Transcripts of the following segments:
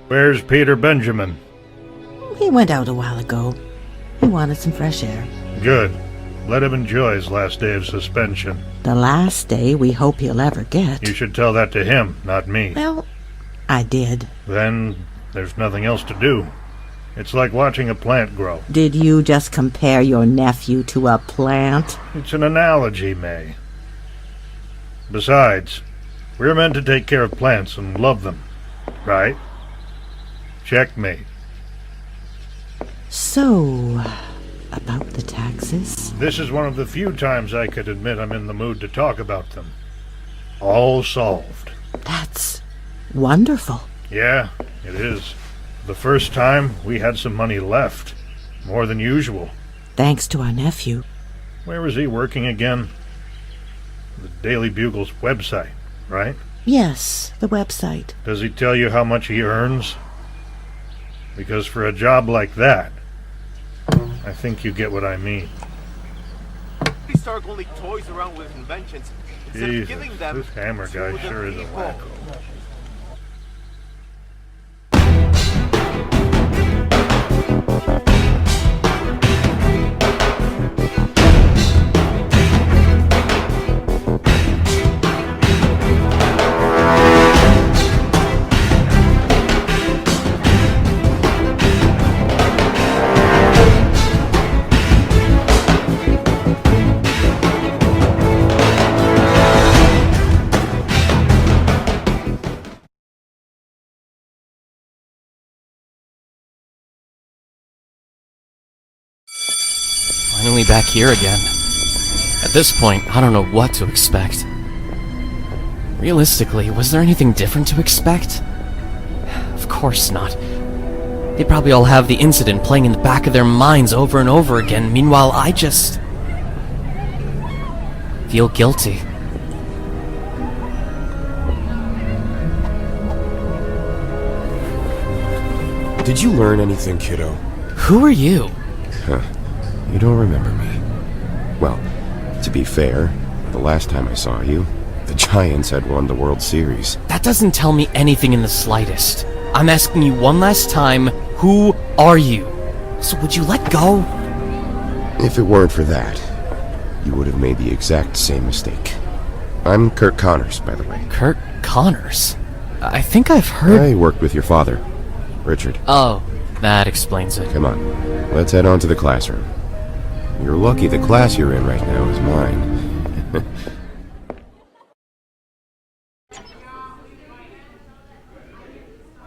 Where's Peter Benjamin? He went out a while ago. He wanted some fresh air. Good. Let him enjoy his last day of suspension. The last day we hope he'll ever get. You should tell that to him, not me. Well, I did. Then there's nothing else to do. It's like watching a plant grow. Did you just compare your nephew to a plant? It's an analogy, May. Besides, we're meant to take care of plants and love them, right? Checkmate. So, about the taxes? This is one of the few times I could admit I'm in the mood to talk about them. All solved. That's wonderful. Yeah, it is. The first time, we had some money left. More than usual. Thanks to our nephew. Where was he working again? The Daily Bugle's website, right? Yes, the website. Does he tell you how much he earns? Because for a job like that, I think you get what I mean. These start only toys around with inventions. Instead of giving them this hammer guy to the sure is a people. wacko. Finally back here again. At this point, I don't know what to expect. Realistically, was there anything different to expect? Of course not. They probably all have the incident playing in the back of their minds over and over again, meanwhile I just feel guilty. Did you learn anything, kiddo? Who are you? Huh. You don't remember me. Well, to be fair, the last time I saw you, the Giants had won the World Series. That doesn't tell me anything in the slightest. I'm asking you one last time, who are you? So would you let go? If it weren't for that, you would have made the exact same mistake. I'm Kurt Connors, by the way. Kurt Connors? I think I've heard... I worked with your father, Richard. Oh, that explains it. Come on, let's head on to the classroom. You're lucky the class you're in right now is mine.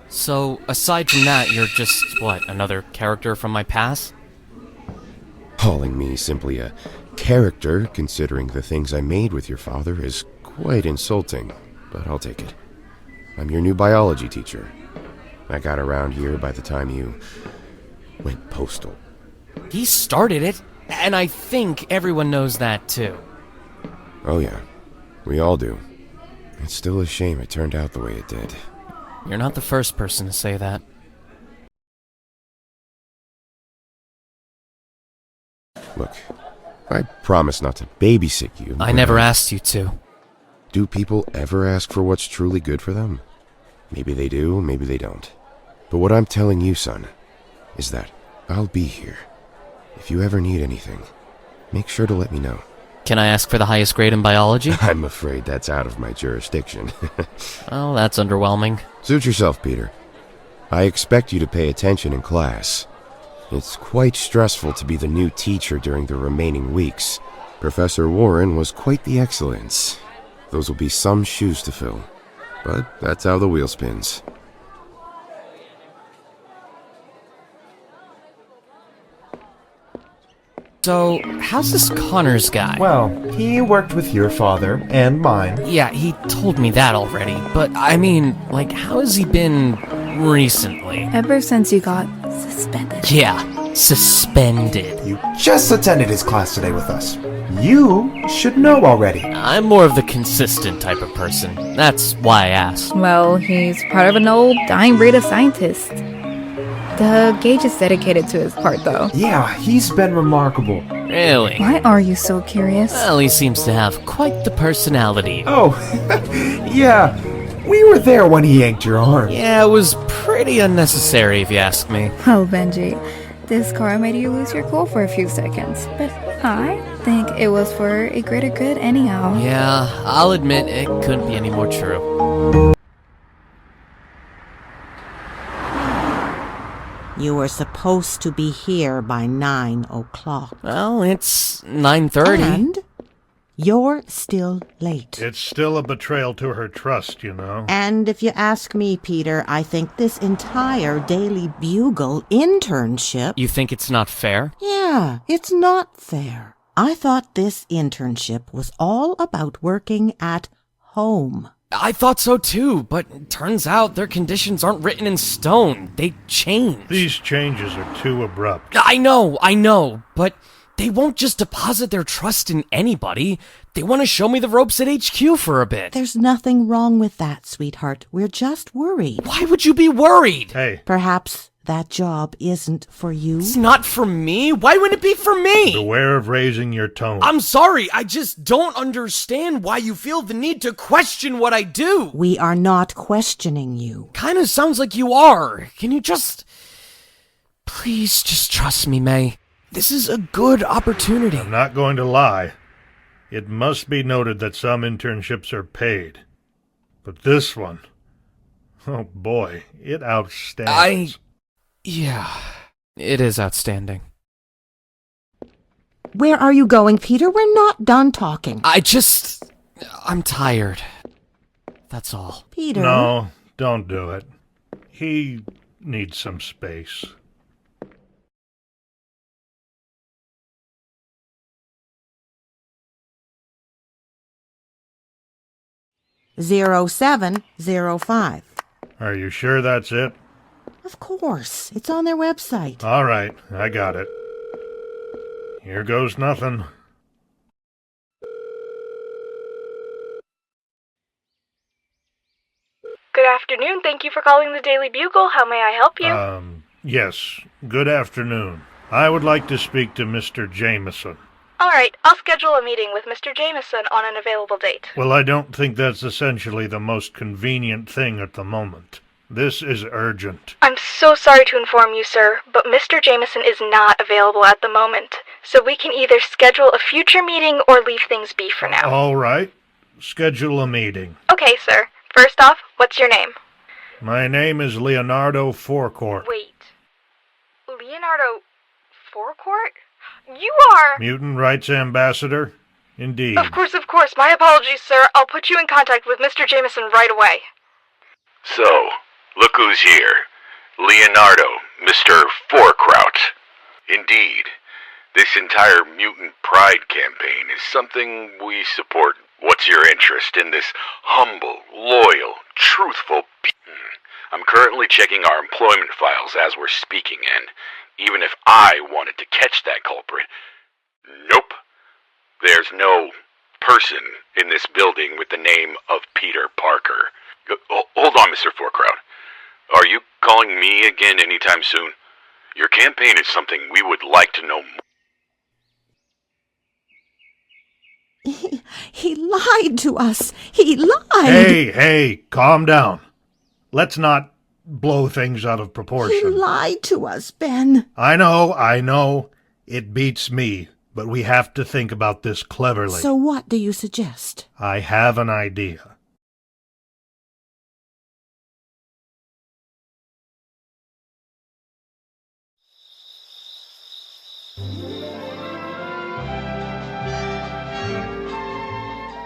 So, aside from that, you're just, what, another character from my past? Calling me simply a character, considering the things I made with your father, is quite insulting, but I'll take it. I'm your new biology teacher. I got around here by the time you went postal. He started it, and I think everyone knows that too. Oh yeah, we all do. It's still a shame it turned out the way it did. You're not the first person to say that. Look, I promise not to babysit you. I never asked you to. Do people ever ask for what's truly good for them? Maybe they do, maybe they don't. But what I'm telling you, son, is that I'll be here. If you ever need anything, make sure to let me know. Can I ask for the highest grade in biology? I'm afraid that's out of my jurisdiction. Well, that's underwhelming. Suit yourself, Peter. I expect you to pay attention in class. It's quite stressful to be the new teacher during the remaining weeks. Professor Warren was quite the excellence. Those will be some shoes to fill. But that's how the wheel spins. So, how's this Connors guy? Well, he worked with your father and mine. Yeah, he told me that already, but I mean, like, how has he been recently? Ever since you got suspended. Yeah, suspended. You just attended his class today with us. You should know already. I'm more of the consistent type of person. That's why I asked. Well, he's part of an old dying breed of scientists. The gauge is dedicated to his part, though. Yeah, he's been remarkable. Really? Why are you so curious? Well, he seems to have quite the personality. Oh, yeah. We were there when he yanked your arm. Yeah, it was pretty unnecessary if you ask me. Oh, Benji, this car made you lose your cool for a few seconds, but I think it was for a greater good anyhow. Yeah, I'll admit it couldn't be any more true. You were supposed to be here by 9 o'clock. Well, it's 9:30. And you're still late. It's still a betrayal to her trust, you know. And if you ask me, Peter, I think this entire Daily Bugle internship... You think it's not fair? Yeah, it's not fair. I thought this internship was all about working at home. I thought so too, but it turns out their conditions aren't written in stone. They change. These changes are too abrupt. I know, but they won't just deposit their trust in anybody. They want to show me the ropes at HQ for a bit. There's nothing wrong with that, sweetheart. We're just worried. Why would you be worried? Hey, Perhaps that job isn't for you. It's not for me. Why wouldn't it be for me? beware of raising your tone. I'm sorry, I just don't understand why you feel the need to question what I do. We are not questioning you. Kinda sounds like you are. Can you please just trust me, May? This is a good opportunity. I'm not going to lie. It must be noted that some internships are paid. But this one, oh boy, it outstands. Yeah, it is outstanding. Where are you going, Peter? We're not done talking. I'm tired. That's all. Peter. No, don't do it. He needs some space. Zero 0705. Are you sure that's it? Of course. It's on their website. All right, I got it. Here goes nothing. Good afternoon. Thank you for calling the Daily Bugle. How may I help you? Yes, good afternoon. I would like to speak to Mr. Jameson. All right, I'll schedule a meeting with Mr. Jameson on an available date. Well, I don't think that's essentially the most convenient thing at the moment. This is urgent. I'm so sorry to inform you, sir, but Mr. Jameson is not available at the moment, so we can either schedule a future meeting or leave things be for now. All right, schedule a meeting. Okay, sir. First off, what's your name? My name is Leonardo Forecourt. Wait. Leonardo Forecourt? You are... Mutant Rights Ambassador? Indeed. Of course. My apologies, sir. I'll put you in contact with Mr. Jameson right away. So, look who's here. Leonardo, Mr. Forekraut. Indeed, this entire Mutant Pride campaign is something we support. What's your interest in this humble, loyal, truthful I'm currently checking our employment files as we're speaking, and even if I wanted to catch that culprit, nope. There's no person in this building with the name of Peter Parker. Hold on, Mr. Forekraut. Are you calling me again anytime soon? Your campaign is something we would like to know more. He lied to us. He lied. Hey, calm down. Let's not blow things out of proportion. He lied to us, Ben. I know. It beats me, but we have to think about this cleverly. So what do you suggest? I have an idea.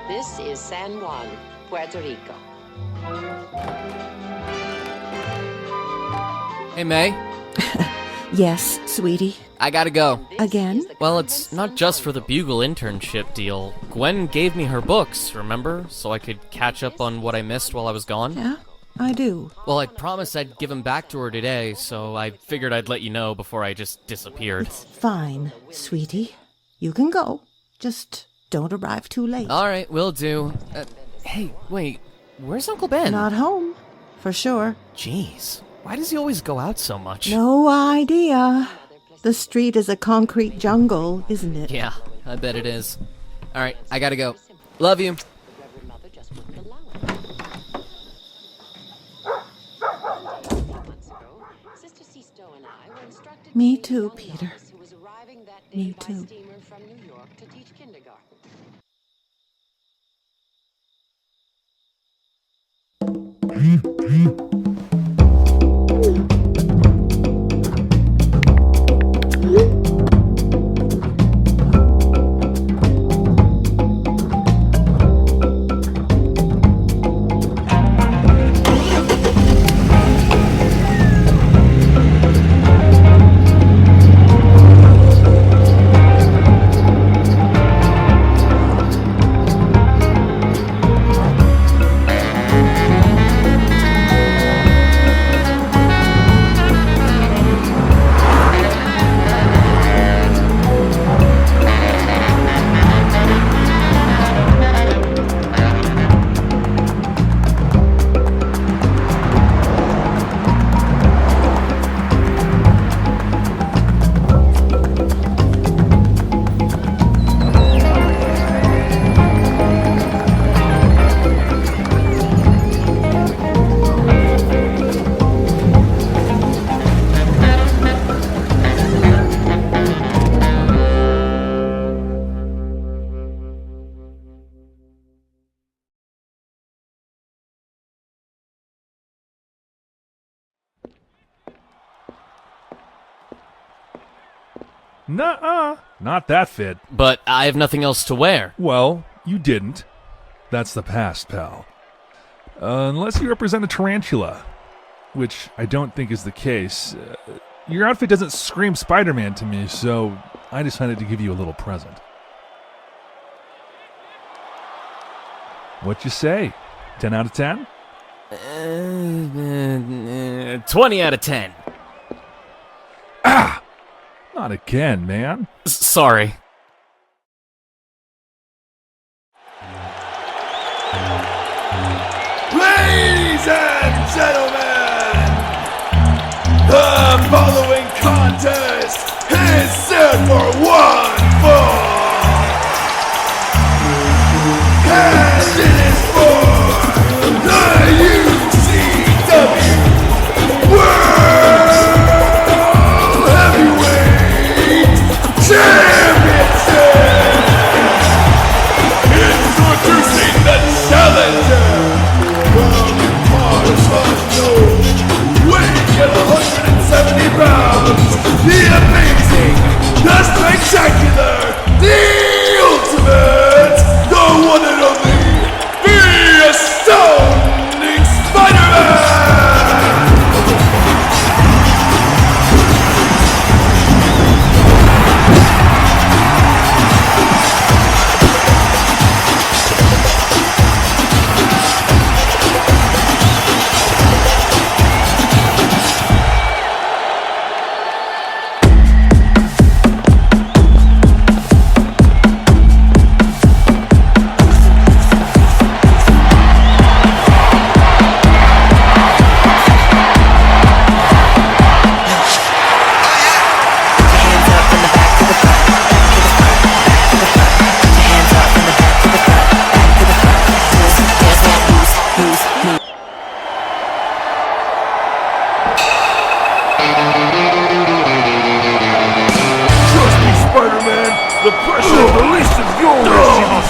This is San Juan, Puerto Rico. Hey, May. Yes, sweetie. I gotta go. Again? Well, it's not just for the Bugle internship deal. Gwen gave me her books, remember? So I could catch up on what I missed while I was gone. Yeah, I do. Well, I promised I'd give them back to her today, so I figured I'd let you know before I just disappeared. It's fine, sweetie. You can go. Just don't arrive too late. Alright, will do. Hey, wait. Where's Uncle Ben? Not home, for sure. Jeez. Why does he always go out so much? No idea. The street is a concrete jungle, isn't it? Yeah, I bet it is. Alright, I gotta go. Love you. Me too, Peter. Who was arriving that day Me by too. steamer from New York to teach kindergarten. Nuh-uh. Not that fit. But I have nothing else to wear. Well, you didn't. That's the past, pal. Unless you represent a tarantula, which I don't think is the case. Your outfit doesn't scream Spider-Man to me, so I decided to give you a little present. What you say? 10 out of 10? 20 out of 10. Ah! Not again, man. Sorry. Ladies and gentlemen, the following contest is set for one fall, and it is for the UCW World Heavyweight Championship. Introducing the challenger from Mars unknown, weighing at 170 pounds, the amazing, the spectacular, the ultimate, the one and only, the astounding Spider-Man! Trust me, Spider-Man, the pressure is the least of your issues.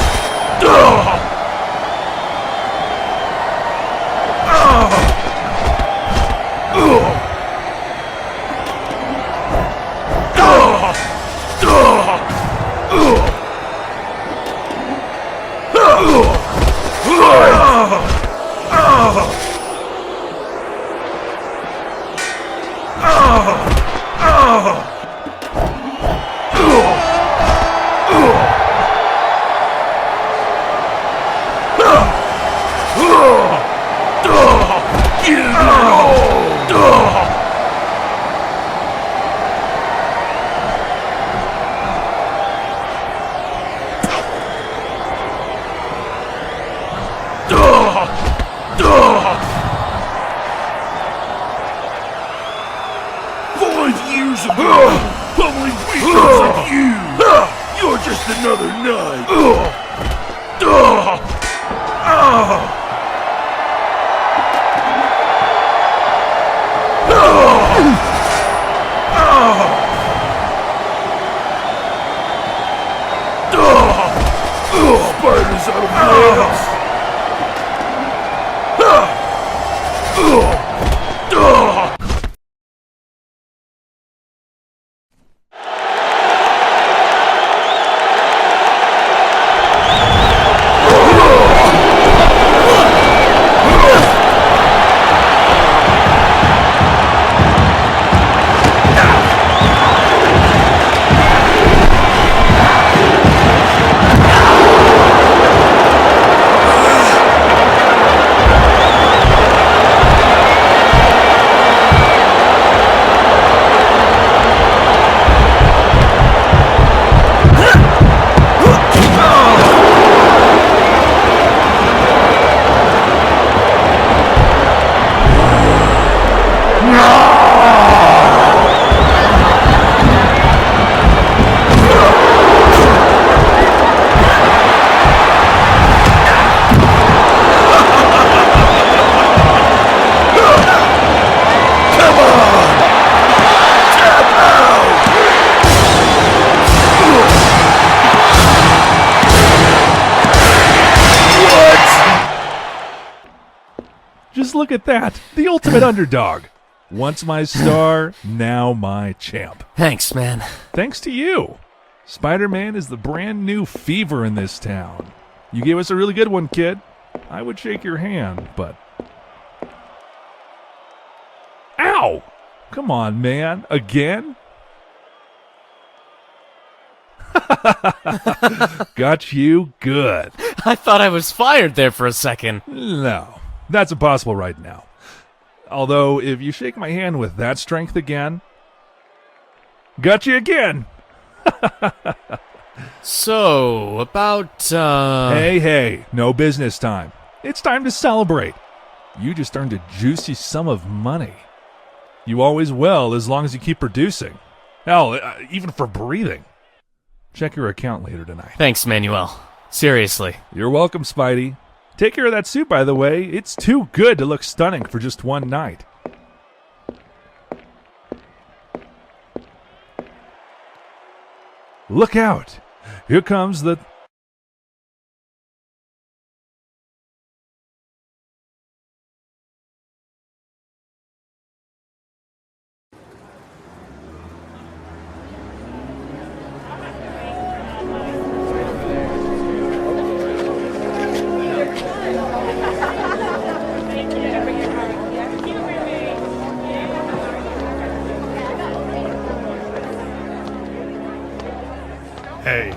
Probably weakness like you! You're just another knight! Just look at that. The ultimate underdog. Once my star, now my champ. Thanks, man. Thanks to you. Spider-Man is the brand new fever in this town. You gave us a really good one, kid. I would shake your hand, but... Ow! Come on, man. Again? Got you good. I thought I was fired there for a second. No, that's impossible right now. Although, if you shake my hand with that strength again... Got you again! So, about, Hey, no business time. It's time to celebrate. You just earned a juicy sum of money. You always will, as long as you keep producing. Hell, even for breathing. Check your account later tonight. Thanks, Manuel. Seriously. You're welcome, Spidey. Take care of that suit, by the way. It's too good to look stunning for just one night. Look out! Here comes the... Hey.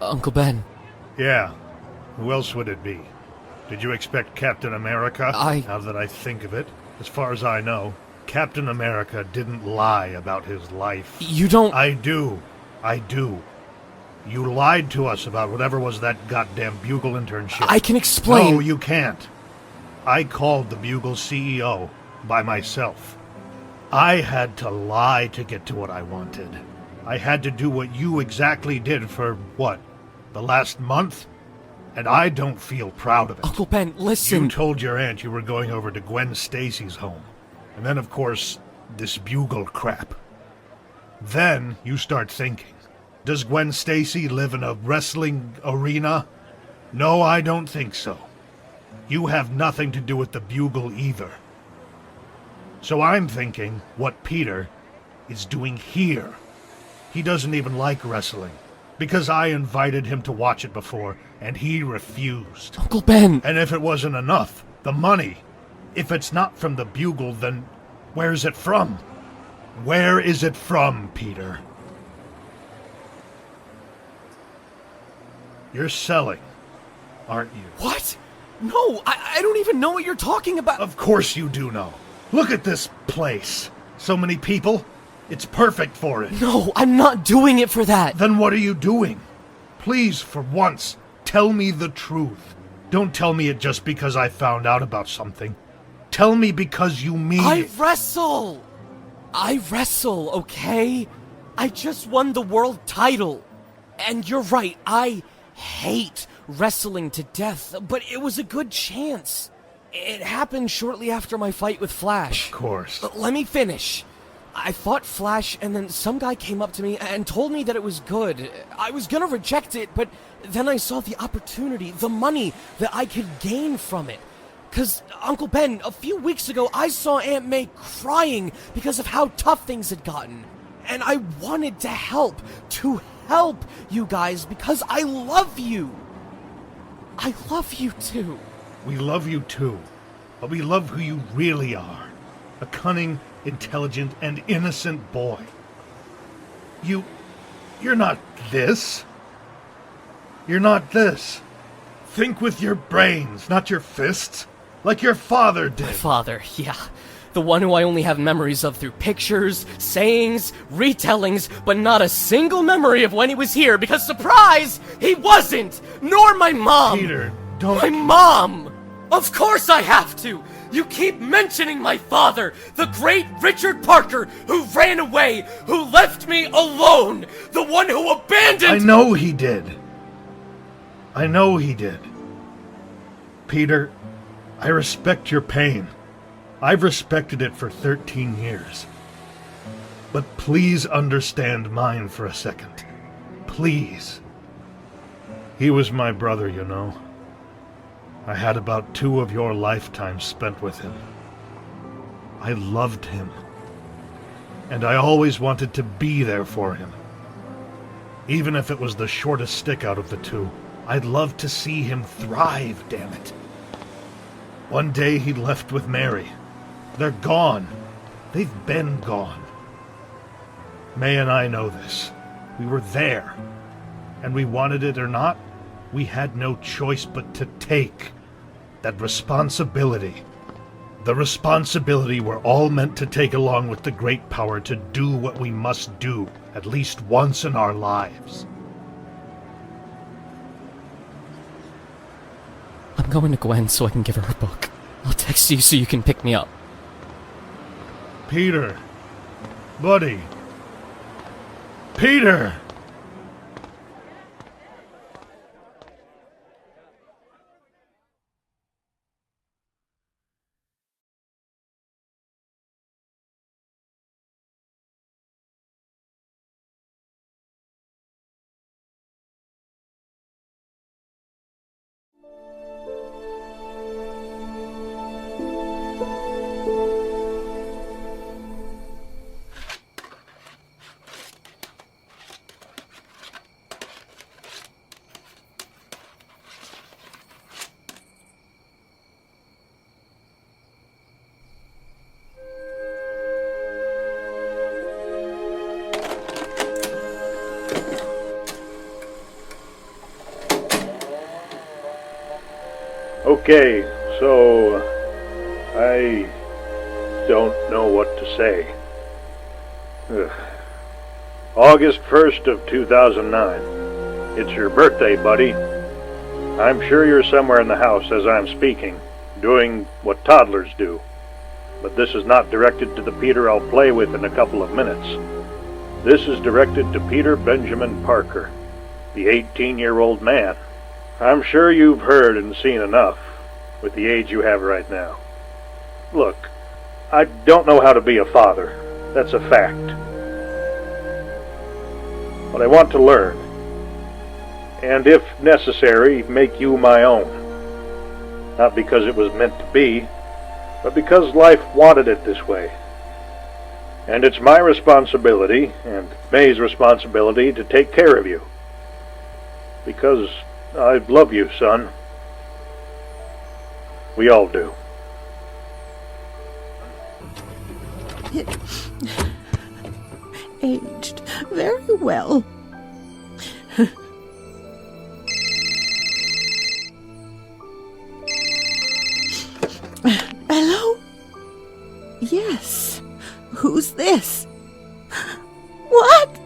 Uncle Ben. Yeah. Who else would it be? Did you expect Captain America? Now that I think of it, as far as I know, Captain America didn't lie about his life. You don't... I do. You lied to us about whatever was that goddamn Bugle internship. I can explain. No, you can't. I called the Bugle CEO by myself. I had to lie to get to what I wanted. I had to do what you exactly did for, what, the last month? And I don't feel proud of it. Uncle Ben, listen. You told your aunt you were going over to Gwen Stacy's home. And then, of course, this Bugle crap. Then you start thinking, does Gwen Stacy live in a wrestling arena? No, I don't think so. You have nothing to do with the Bugle either. So I'm thinking what Peter is doing here. He doesn't even like wrestling, because I invited him to watch it before, and he refused. Uncle Ben! And if it wasn't enough, the money, if it's not from the Bugle, then where's it from? Where is it from, Peter? You're selling, aren't you? What? No, I don't even know what you're talking about. Of course you do know. Look at this place. So many people. It's perfect for it. No, I'm not doing it for that. Then what are you doing? Please, for once, tell me the truth. Don't tell me it just because I found out about something. Tell me because you mean I it. wrestle, okay? I just won the world title. And you're right, I hate wrestling to death, but it was a good chance. It happened shortly after my fight with Flash. Of course. But let me finish. I fought Flash, and then some guy came up to me and told me that it was good. I was gonna reject it, but then I saw the opportunity, the money that I could gain from it. 'Cause, Uncle Ben, a few weeks ago, I saw Aunt May crying because of how tough things had gotten. And I wanted to help you guys, because I love you. I love you too. We love you too, but we love who you really are. A cunning, intelligent, and innocent boy. You're not this. You're not this. Think with your brains, not your fists, like your father did. My father, yeah. The one who I only have memories of through pictures, sayings, retellings, but not a single memory of when he was here, because, surprise, he wasn't! Nor my mom! Peter, don't... My mom! Of course I have to! You keep mentioning my father, the great Richard Parker, who ran away, who left me alone, the one who abandoned... I know he did. I know he did. Peter, I respect your pain. I've respected it for 13 years. But please understand mine for a second. Please. He was my brother, you know. I had about 2 of your lifetimes spent with him. I loved him. And I always wanted to be there for him. Even if it was the shortest stick out of the 2, I'd love to see him thrive, damn it. One day he left with Mary. They're gone. They've been gone. May and I know this. We were there. And we wanted it or not, we had no choice but to take that responsibility. The responsibility we're all meant to take along with the great power to do what we must do at least once in our lives. I'm going to Gwen so I can give her her book. I'll text you so you can pick me up. Peter. Buddy. Peter! Okay, so I don't know what to say. August 1st of 2009. It's your birthday, buddy. I'm sure you're somewhere in the house as I'm speaking, doing what toddlers do. But this is not directed to the Peter I'll play with in a couple of minutes. This is directed to Peter Benjamin Parker, the 18-year-old man. I'm sure you've heard and seen enough with the age you have right now. Look, I don't know how to be a father. That's a fact. But I want to learn. And if necessary, make you my own. Not because it was meant to be, but because life wanted it this way. And it's my responsibility, and May's responsibility, to take care of you. Because I love you, son. We all do. It aged very well. Hello? Yes. Who's this? What?